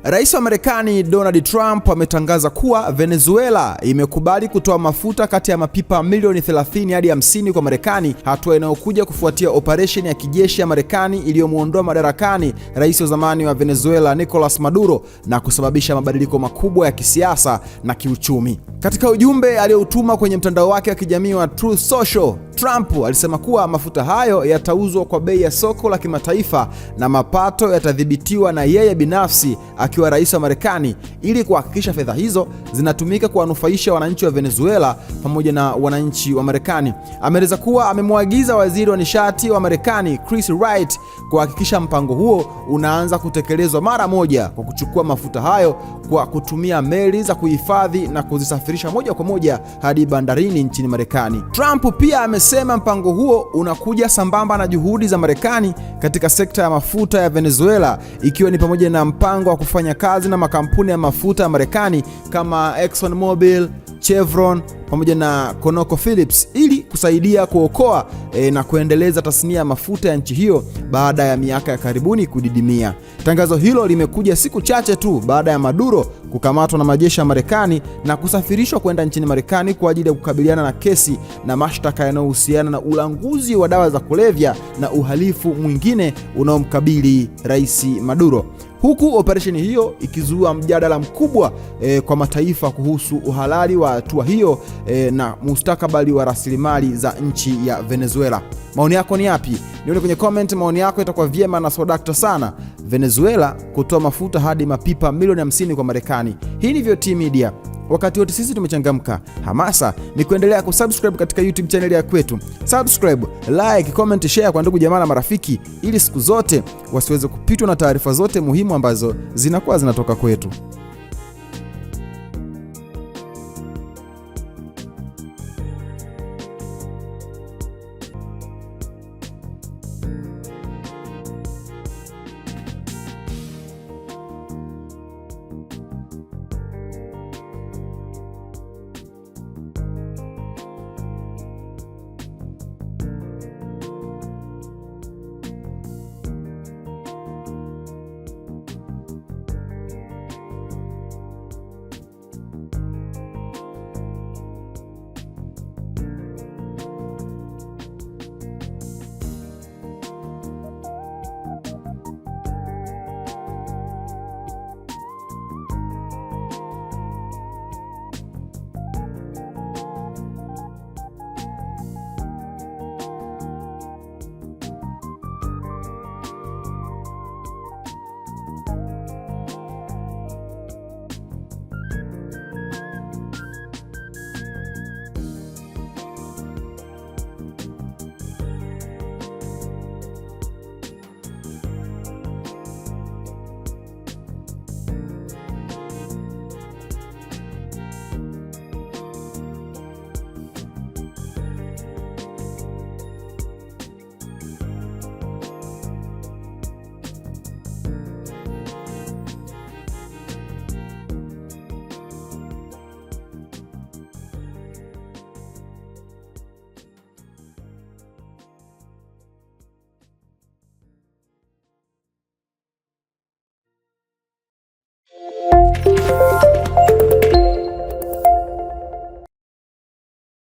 Rais wa Marekani Donald Trump ametangaza kuwa Venezuela imekubali kutoa mafuta kati ya mapipa milioni 30 hadi 50 kwa Marekani, hatua inayokuja kufuatia operesheni ya kijeshi ya Marekani iliyomuondoa madarakani rais wa zamani wa Venezuela Nicolas Maduro na kusababisha mabadiliko makubwa ya kisiasa na kiuchumi. Katika ujumbe aliyoutuma kwenye mtandao wake wa kijamii wa Truth Social, Trump alisema kuwa mafuta hayo yatauzwa kwa bei ya soko la kimataifa na mapato yatadhibitiwa na yeye binafsi akiwa rais wa Marekani, ili kuhakikisha fedha hizo zinatumika kuwanufaisha wananchi wa Venezuela pamoja na wananchi wa Marekani. Ameeleza kuwa amemwagiza waziri wa nishati wa Marekani Chris Wright kuhakikisha mpango huo unaanza kutekelezwa mara moja kwa kuchukua mafuta hayo kwa kutumia meli za kuhifadhi na kuzisafirisha moja kwa moja hadi bandarini nchini Marekani. Trump pia amesema mpango huo unakuja sambamba na juhudi za Marekani katika sekta ya mafuta ya Venezuela, ikiwa ni pamoja na mpango wa kufanya kazi na makampuni ya mafuta ya Marekani kama ExxonMobil, Chevron pamoja na ConocoPhillips ili kusaidia kuokoa na kuendeleza tasnia ya mafuta ya nchi hiyo baada ya miaka ya karibuni kudidimia. Tangazo hilo limekuja siku chache tu baada ya Maduro kukamatwa na majeshi ya Marekani na kusafirishwa kwenda nchini Marekani kwa ajili ya kukabiliana na kesi na mashtaka yanayohusiana na ulanguzi wa dawa za kulevya na uhalifu mwingine unaomkabili Rais Maduro, huku operesheni hiyo ikizua mjadala mkubwa kwa mataifa kuhusu uhalali wa hatua hiyo na mustakabali wa rasilimali za nchi ya Venezuela. Maoni yako ni yapi? Nione kwenye comment, maoni yako itakuwa vyema na sodakta sana. Venezuela kutoa mafuta hadi mapipa milioni 50 kwa Marekani. Hii ni VOT Media. Wakati wote sisi tumechangamka. Hamasa ni kuendelea kusubscribe katika YouTube channel ya kwetu. Subscribe, like, comment, share kwa ndugu jamaa na marafiki, ili siku zote wasiweze kupitwa na taarifa zote muhimu ambazo zinakuwa zinatoka kwetu.